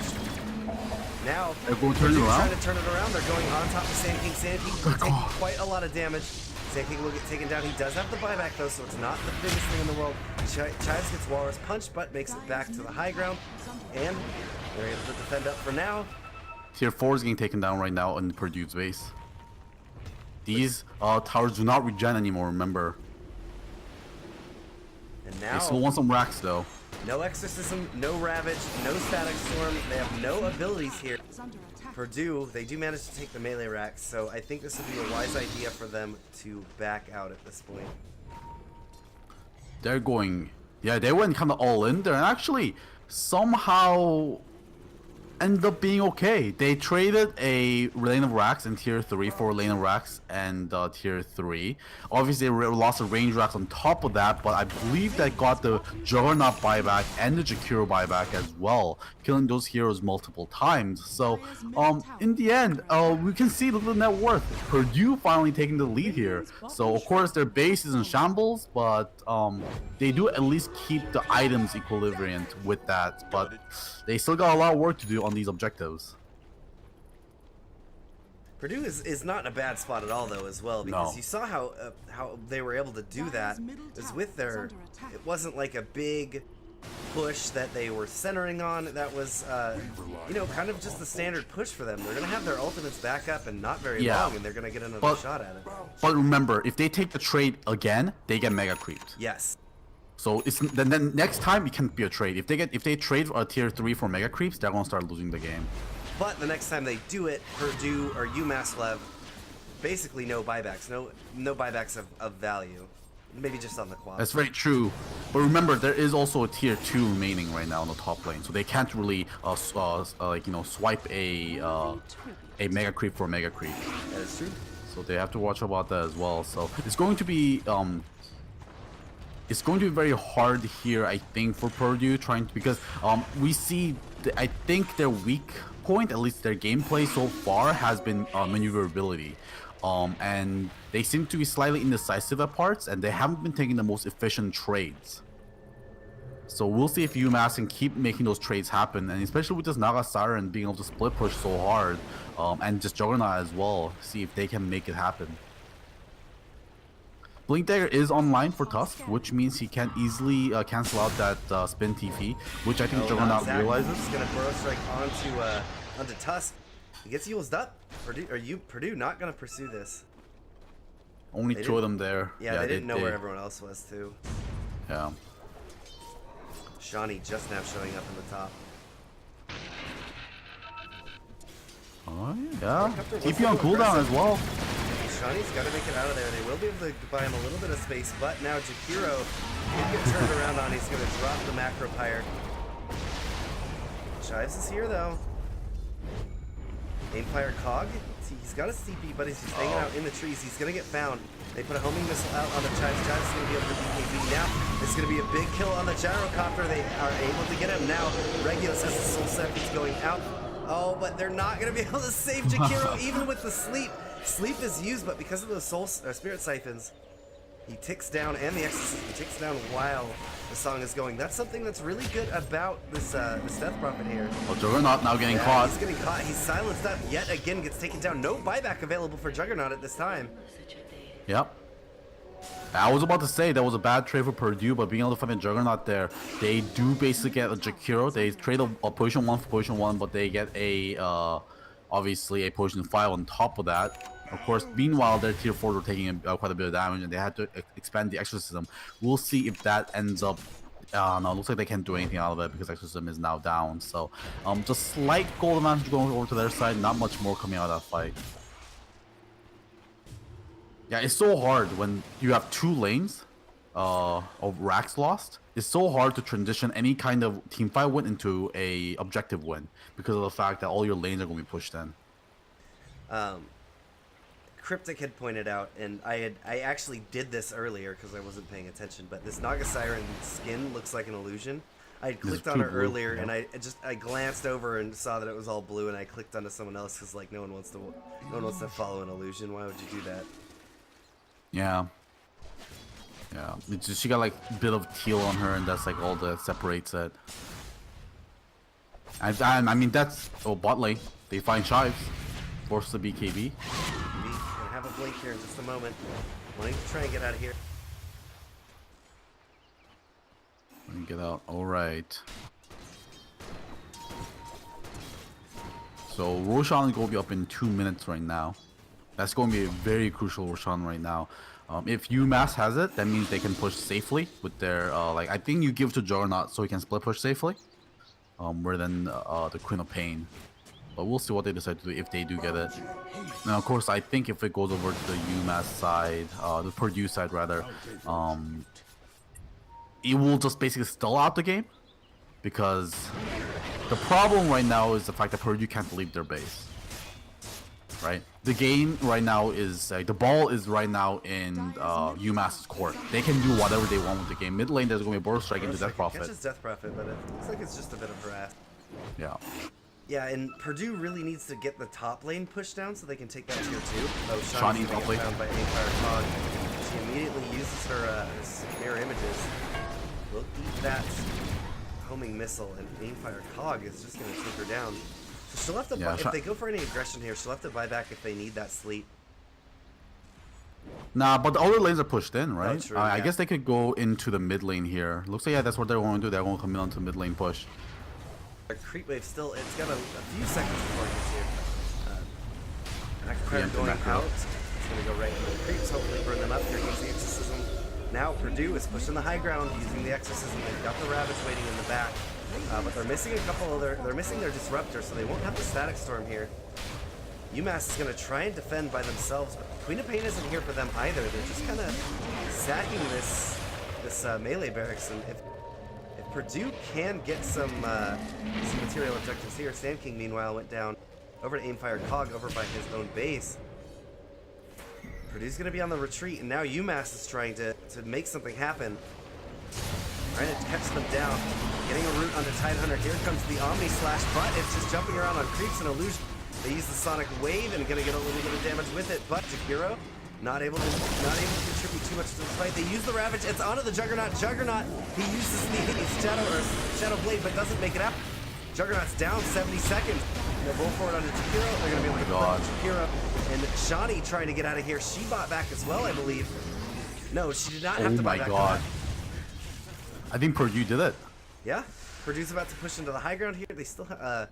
Now, they're going to turn it around. Trying to turn it around. They're going on top of Sand King. Sand King will take quite a lot of damage. Sand King will get taken down. He does have the buyback though, so it's not the biggest thing in the world. Chives gets Walrus punched, but makes it back to the high ground. And they're able to defend up for now. Tier 4 is getting taken down right now in Purdue's base. These towers do not regen anymore, remember. And They now, still want some racks though. no Exorcism, no Ravage, no Static Storm. They have no abilities here. Is under attack. Purdue, they do manage to take the melee racks, so I think this would be a wise idea for them to back out at this point. They're going, yeah, they went kind of all in there, and actually somehow ended up being okay. They traded a lane of racks in tier 3 for a lane of racks and tier 3. Obviously, they lost a range racks on top of that, but I believe that got the Juggernaut buyback and the Jakiro buyback as well, killing those heroes multiple times. So, in the end, we can see the net worth. Purdue finally taking the lead here. So, of course, their base is in shambles, but they do at least keep the items equilibrium with that. But they still got a lot of work to do on these objectives. Purdue is not in a bad spot at all, though, as well, because No. you saw how they were able to do that. It was with their, it wasn't like a big push that they were centering on. That was, you know, kind of just the standard push for them. They're gonna have their ultimates back up and not very Yeah. long, and they're gonna get another But- shot at it. But remember, if they take the trade again, they get mega creeped. Yes. So it's then next time it can't be a trade. If they trade a tier 3 for mega creeps, they're gonna start losing the game. But the next time they do it, Purdue or UMass will have basically no buybacks, no buybacks of value. Maybe just on the quad. That's very true. But remember, there is also a tier 2 remaining right now on the top lane, so they can't really like, you know, swipe a mega creep for a mega creep. That is true. So they have to watch about that as well. So it's going to be very hard here, I think, for Purdue because we see I think their weak point, at least their gameplay so far, has been maneuverability. And they seem to be slightly indecisive at parts, and they haven't been taking the most efficient trades. So we'll see if UMass can keep making those trades happen, and especially with this Naga Siren being able to split push so hard, and just Juggernaut as well, see if they can make it happen. Blink Dagger is online for Tusk, which means he can easily cancel out that spin TP, which I think Juggernaut realizes. He's gonna burrow strike onto Tusk. He gets used up. Purdue not gonna pursue this. Only They two of didn't- them there. Yeah, they didn't know where everyone else was too. Yeah. Shawnee just now showing up in the top. Oh yeah. TP on cooldown as well. Shawnee's got to make it out of there. They will be able to buy him a little bit of space, but now Jakiro can get turned around on. He's going to drop the macro pyre. Chives is here though. Aimfire Cog. He's got a CP, but he's just hanging out in the trees. He's going to get found. They put a homing missile out on the Chives. Chives is going to be able to BKB now. It's going to be a big kill on the gyrocopter. They are able to get him now. Regulus has the soul set. He's going out. Oh, but they're not going to be able to save Jakiro even with the sleep. Sleep is used, but because of those spirit siphons, he ticks down, and the exorcism ticks down while the song is going. That's something that's really good about this Death Prophet here. Oh, Juggernaut now getting caught. He's getting caught. He's silenced up. Yet again, gets taken down. No buyback available for Juggernaut at this time. Yep. I was about to say that was a bad trade for Purdue, but being able to find a Juggernaut there, they do basically get a Jakiro. They trade a position 1 for position 1, but they get a obviously a position 5 on top of that. Of course, meanwhile, their tier 4s were taking quite a bit of damage, and they had to expand the exorcism. We'll see if that ends up. No, it looks like they can't do anything out of it because exorcism is now down. So, just slight gold advantage going over to their side. Not much more coming out of that fight. Yeah, it's so hard when you have 2 lanes of racks lost. It's so hard to transition any kind of team fight win into a objective win because of the fact that all your lanes are going to be pushed in. Cryptic had pointed out, and I actually did this earlier because I wasn't paying attention, but this Naga Siren skin looks like an illusion. I had clicked on her earlier, and I glanced over and saw that it was all blue, and I clicked onto someone else because like no one wants to follow an illusion. Why would you do that? Yeah. Yeah. It's just, she got like a bit of teal on her, and that's like all that separates it. And I mean, that's bot lane. They find Chives, force the BKB. Gonna have a blink here in just a moment. Wanting to try and get out of here. Let me get out. All right. So Roshan will be up in 2 minutes right now. That's going to be a very crucial Roshan right now. If UMass has it, that means they can push safely with their like I think you give to Juggernaut so he can split push safely, rather than the Queen of Pain. But we'll see what they decide to do if they do get it. And of course, I think if it goes over to the UMass side, the Purdue side rather, it will just basically stall out the game, because the problem right now is the fact that Purdue can't leave their base. Right, the game right now is the ball is right now in UMass's court. They can do whatever they want with the game. Mid lane, there's going to be a Border Strike into Death Prophet. Catches Death Prophet, but it looks like it's just a bit of harass. Yeah. Yeah, and Purdue really needs to get the top lane pushed down so they can take that tier 2. Oh, Shani Shani's top getting lane. found by Empire Cog. She immediately uses her mirror images. Will eat that homing missile, and Empire Cog is just going to take her down. So she'll have to buy, if they go for any aggression here, she'll have to buy back if they need that sleep. Nah, but the other lanes are pushed in, right? Oh, true, I yeah. guess they could go into the mid lane here. Looks like, yeah, that's what they're going to do. They're going to come in onto mid lane push. Our creep wave still, it's got a few seconds before it gets here. Macro going out. It's going to go right into the creeps, hopefully burn them up. Here comes the Exorcism. Now Purdue is pushing the high ground using the Exorcism. They've got the Ravage waiting in the back. But they're missing a couple of they're missing their Disruptor, so they won't have the Static Storm here. UMass is going to try and defend by themselves, but Queen of Pain isn't here for them either. They're just kind of sagging this melee barracks, and if Purdue can get some material objectives here. Sand King, meanwhile, went down over to Aimfire Cog over by his own base. Purdue's going to be on the retreat, and now UMass is trying to make something happen. Trying to catch them down. Getting a root onto Tidehunter. Here comes the Omni Slash, but it's just jumping around on creeps and illusion. They use the Sonic Wave and going to get a little bit of damage with it, but Jakiro not able to contribute too much to the fight. They use the Ravage. It's onto the Juggernaut. Juggernaut, he uses the Shadow Blade, but doesn't make it out. Juggernaut's down 70 seconds. They'll roll forward onto Jakiro. They're going to be able to clip Jakiro. And Shani trying to get out of here. She bought back as well, I believe. No, she did not have to buy back. Oh my god. I think Purdue did it. Yeah, Purdue's about to push into the high ground here. They still, I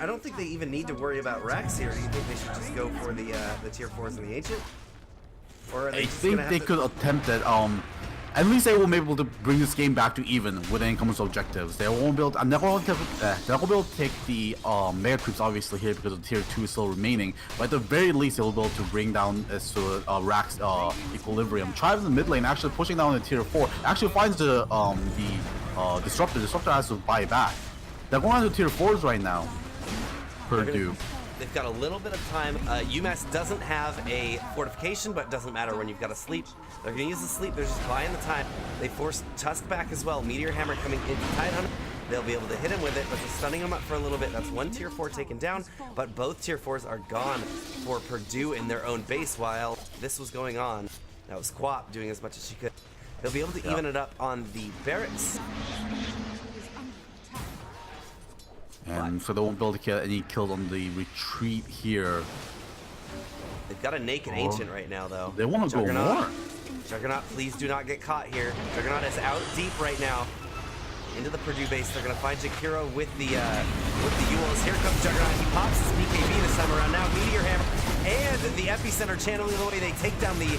don't think they even need to worry about Rax here. Do you think they should just go for the tier 4s and the Ancient? Or are they I think they could attempt it. At least they will be able to bring this game back to even with the incoming objectives. They won't be able to, they're not going to be able to take the Mega Creeps obviously here because the tier 2 is still remaining. But at the very least, they will be able to bring down Rax Equilibrium. Chives in the mid lane actually pushing down the tier 4. Actually finds the Disruptor. Disruptor has to buy it back. They're going on to tier 4s right now. Purdue. They've got a little bit of time. UMass doesn't have a fortification, but it doesn't matter when you've got a sleep. They're going to use the sleep. They're just buying the time. They force Tusk back as well. Meteor Hammer coming into Tidehunter. They'll be able to hit him with it, but they're stunning him up for a little bit. That's one tier 4 taken down, but both tier 4s are gone for Purdue in their own base while this was going on. That was Quap doing as much as she could. They'll be able to even it up on the barracks. And so they won't be able to get any kills on the retreat here. They've got a naked Ancient right now, though. They want to go more. Juggernaut, please do not get caught here. Juggernaut is out deep right now. Into the Purdue base. They're going to find Jakiro with the Yules. Here comes Juggernaut. He pops his BKB this time around. Now Meteor Hammer and the Epicenter channeling the way they take down the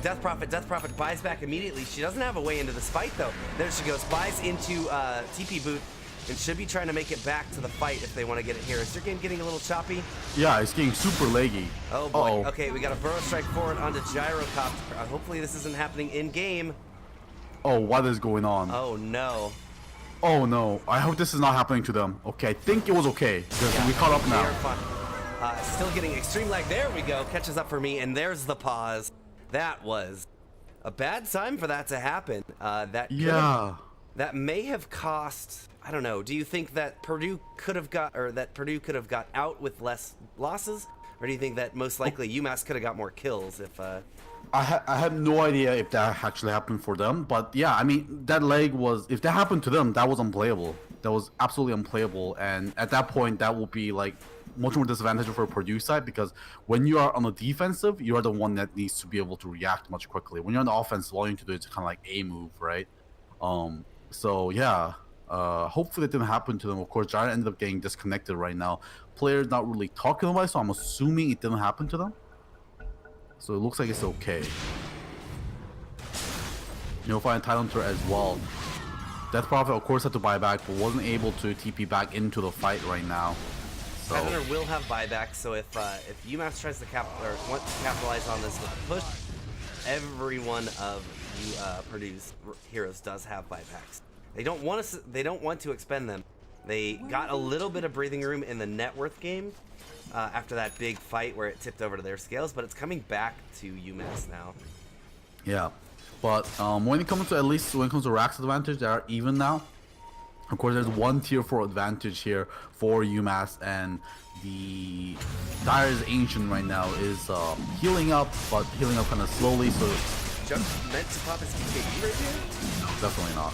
Death Prophet. Death Prophet buys back immediately. She doesn't have a way into this fight, though. There she goes. Buys into TP Boot. And should be trying to make it back to the fight if they want to get it here. Is your game getting a little choppy? Yeah, it's getting super laggy. Oh boy. Okay, we got a Burrow Strike forward onto Gyrocopter. Hopefully this isn't happening in game. Oh, what is going on? Oh no. Oh no. I hope this is not happening to them. Okay, I think it was okay. Because we caught up now. Still getting extreme lag. There we go. Catches up for me, and there's the pause. That was a bad time for that to happen. That may have cost. I don't know. Do you think that Purdue could have got out with less losses, or do you think that most likely UMass could have got more kills if? I have no idea if that actually happened for them, but yeah, I mean that leg was. If that happened to them, that was unplayable. That was absolutely unplayable, and at that point, that will be like much more disadvantageous for Purdue side because when you are on the defensive, you are the one that needs to be able to react much quickly. When you're on the offense, all you need to do is kind of like a move, right? So yeah. Hopefully it didn't happen to them. Of course, Giant ended up getting disconnected right now. Players not really talking about it, so I'm assuming it didn't happen to them. So it looks like it's okay. You'll find Titan Thur as well. Death Prophet, of course, had to buy back, but wasn't able to TP back into the fight right now. So Hunter will have buyback, so if UMass tries to wants to capitalize on this with a push, every one of Purdue's heroes does have buybacks. They don't want to expend them. They got a little bit of breathing room in the net worth game after that big fight where it tipped over to their scales, but it's coming back to UMass now. yeah, but when it comes to Rax advantage, they are even now. Of course, there's one tier 4 advantage here for UMass, and the Dire's Ancient right now is healing up, but healing up kind of slowly. So Jump meant to pop his BKB right here? no, definitely not.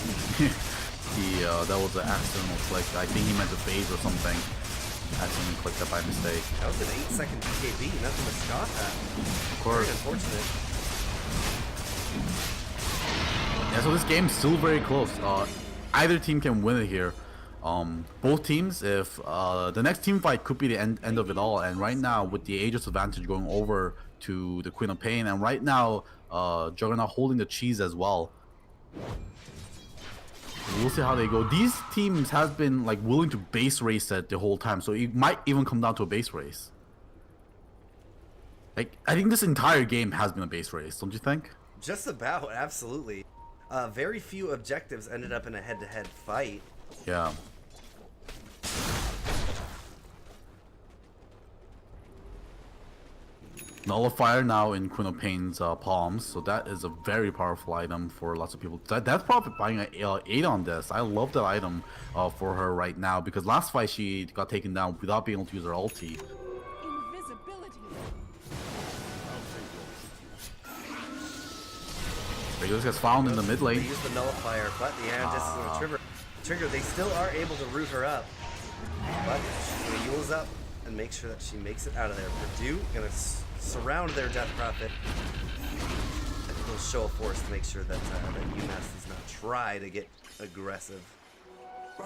That was an accidental click. I think he meant to phase or something. Accidentally clicked that by mistake. That was an 8-second BKB, nothing to scoff at. Of course. Very unfortunate. Yeah, so this game's still very close. Either team can win it here. Both teams, if the next team fight could be the end of it all, and right now with the Aegis advantage going over to the Queen of Pain, and right now Juggernaut holding the cheese as well. We'll see how they go. These teams have been like willing to base race it the whole time, so it might even come down to a base race. Like, I think this entire game has been a base race, don't you think? Just about, absolutely. Very few objectives ended up in a head-to-head fight. Yeah. Nullifier now in Queen of Pain's palms, so that is a very powerful item for lots of people. That's probably buying an 8 on this. I love that item for her right now, because last fight she got taken down without being able to use her ulti. Invisibility. Regulus gets found in the mid They lane. use the nullifier, but the Amethyst is going to trigger. They still are able to root her up, but she's going to Yule's up and make sure that she makes it out of there. Purdue going to surround their Death Prophet. A little show of force to make sure that UMass does not try to get aggressive.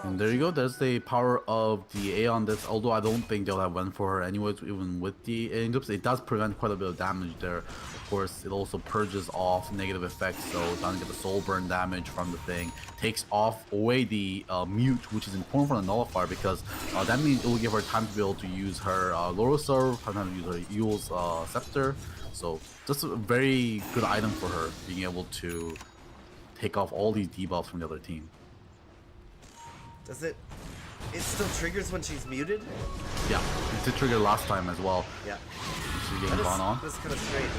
And there you go, there's the power of the A on this, although I don't think they'll have went for her anyways, even with the Ingrips. It does prevent quite a bit of damage there. Of course, it also purges off negative effects, so it doesn't get the soul burn damage from the thing. Takes away the mute, which is important for the nullifier, because that means it will give her time to be able to use her Laurel Serve, time to use her Yule's Scepter. So just a very good item for her, being able to take off all these debuffs from the other team. Does it? It still triggers when she's muted? Yeah, it did trigger last time as well. Yeah. She's getting gone on. That's kind of strange.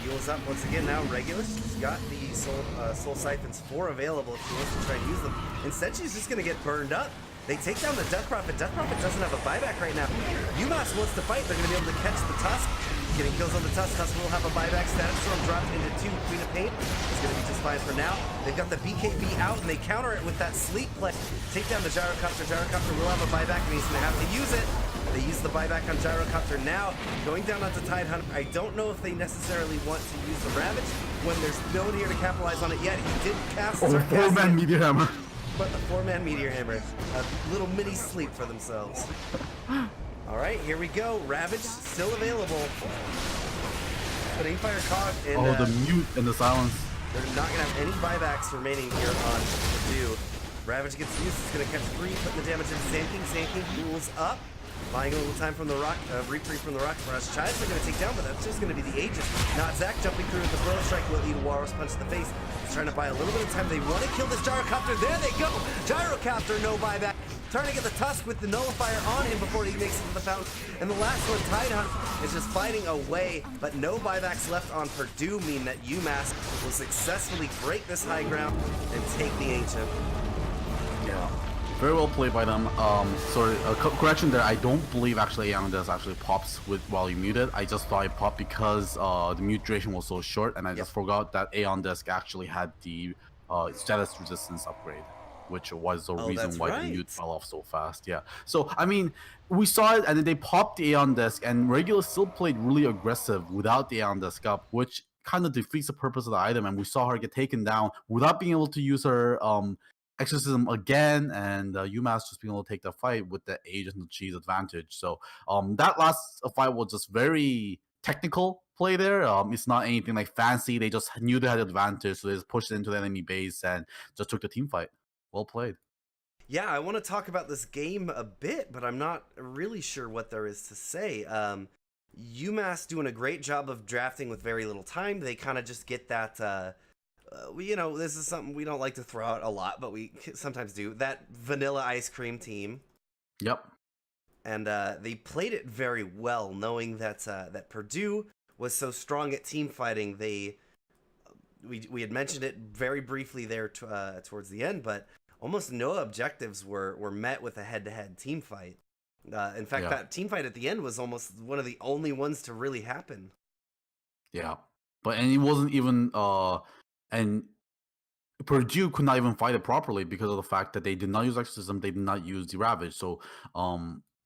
Yule's up once again now. Regulus. She's got the Soul Siphons 4 available if she wants to try and use them. Instead, she's just going to get burned up. They take down the Death Prophet. Death Prophet doesn't have a buyback right now. UMass wants to fight. They're going to be able to catch the Tusk. Getting kills on the Tusk. Tusk will have a buyback. Status Storm dropped into 2. Queen of Pain is going to be just fine for now. They've got the BKB out, and they counter it with that sleep play. Take down the Gyrocopter. Gyrocopter will have a buyback, and he's going to have to use it. They use the buyback on Gyrocopter now. Going down onto Tidehunter. I don't know if they necessarily want to use the Ravage when there's no one here to capitalize on it yet. He did cast Sarcastic. 4-man Meteor Hammer. But the 4-man Meteor Hammer, a little mini sleep for themselves. All right, here we go. Ravage still available. But Aimfire caught, and Oh, the mute and the silence. they're not going to have any buybacks remaining here on Purdue. Ravage gets used. It's going to catch 3, putting the damage into Sand King. Sand King pulls up. Buying a little time from the rock, reprieve from the rock rush. Chives are going to take down, but that's just going to be the Aegis. Not Zach jumping through with the Throw Strike will eat a Walrus Punch to the face. He's trying to buy a little bit of time. They want to kill this Gyrocopter. There they go! Gyrocopter, no buyback. Trying to get the Tusk with the Nullifier on him before he makes it to the fountain. And the last one, Tidehunt, is just fighting away, but no buybacks left on Purdue mean that UMass will successfully break this high ground and take the Ancient. Yeah. Very well played by them. Sorry, correction there. I don't believe actually Aeon actually pops while you mute it. I just thought it popped because the mute duration was so short, and I just forgot that Aeon Disc actually had the status resistance upgrade, which was the reason why the mute fell off so fast. Yeah. So I mean, we saw it, and then they popped the Aeon Disc, and Regulus still played really aggressive without the Aeon Disc up, which kind of defeats the purpose of the item. And we saw her get taken down without being able to use her Exorcism again, and UMass just being able to take the fight with the age and the cheese advantage. So that last fight was just very technical play there. It's not anything like fancy. They just knew they had advantage, so they just pushed it into the enemy base and just took the team fight. Well played. Yeah, I want to talk about this game a bit, but I'm not really sure what there is to say. UMass doing a great job of drafting with very little time. They kind of just get that. This is something we don't like to throw out a lot, but we sometimes do. That vanilla ice cream team. Yep. And they played it very well, knowing that that Purdue was so strong at team fighting. We had mentioned it very briefly there towards the end, but almost no objectives were met with a head-to-head team fight. In fact, that team fight at the end was almost one of the only ones to really happen. Yeah, and it wasn't even and Purdue could not even fight it properly because of the fact that they did not use exorcism, they did not use the ravage. So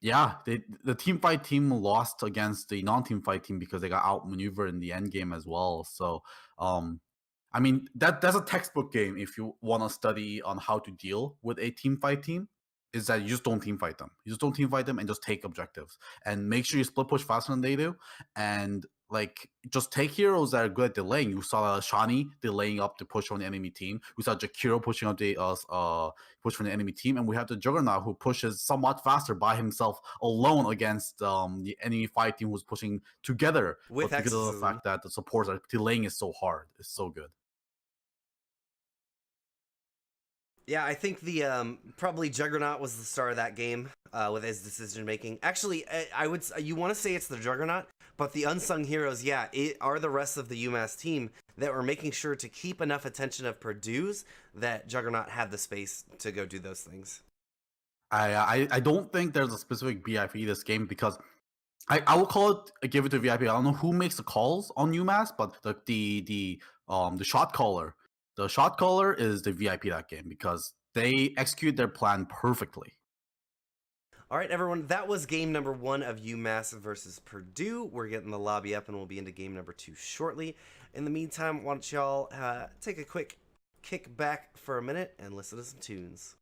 the team fight team lost against the non-team fight team because they got outmaneuvered in the end game as well. So I mean that's a textbook game if you want to study on how to deal with a team fight team. Is that you just don't team fight them. You just don't team fight them and just take objectives and make sure you split push faster than they do. And like just take heroes that are good at delaying. You saw Shani delaying up the push on the enemy team. We saw Jakiro pushing up the push from the enemy team, and we have the Juggernaut who pushes somewhat faster by himself alone against the enemy fight team who's pushing together. With because of the fact that the supports are delaying is so hard. It's so good. Yeah, I think the probably Juggernaut was the star of that game with his decision making. Actually, you want to say it's the Juggernaut, but the unsung heroes, are the rest of the UMass team that were making sure to keep enough attention of Purdue's that Juggernaut had the space to go do those things. I don't think there's a specific VIP this game because I will call it give it to VIP. I don't know who makes the calls on UMass, but the shot caller. The shot caller is the VIP that game because they execute their plan perfectly. All right, everyone, that was game number 1 of UMass versus Purdue. We're getting the lobby up and we'll be into game number 2 shortly. In the meantime, why don't y'all take a quick kick back for a minute and listen to some tunes.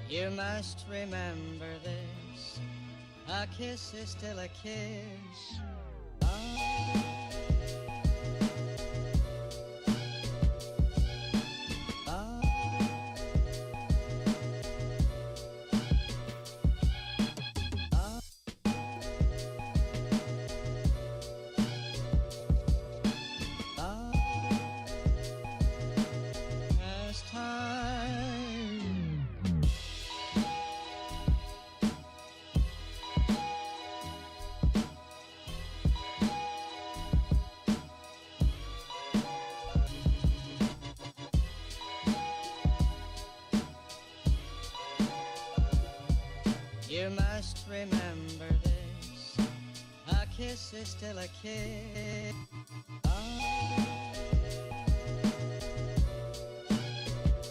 You must remember this, a kiss is still a kiss. As time You must remember this, a kiss is still a kiss.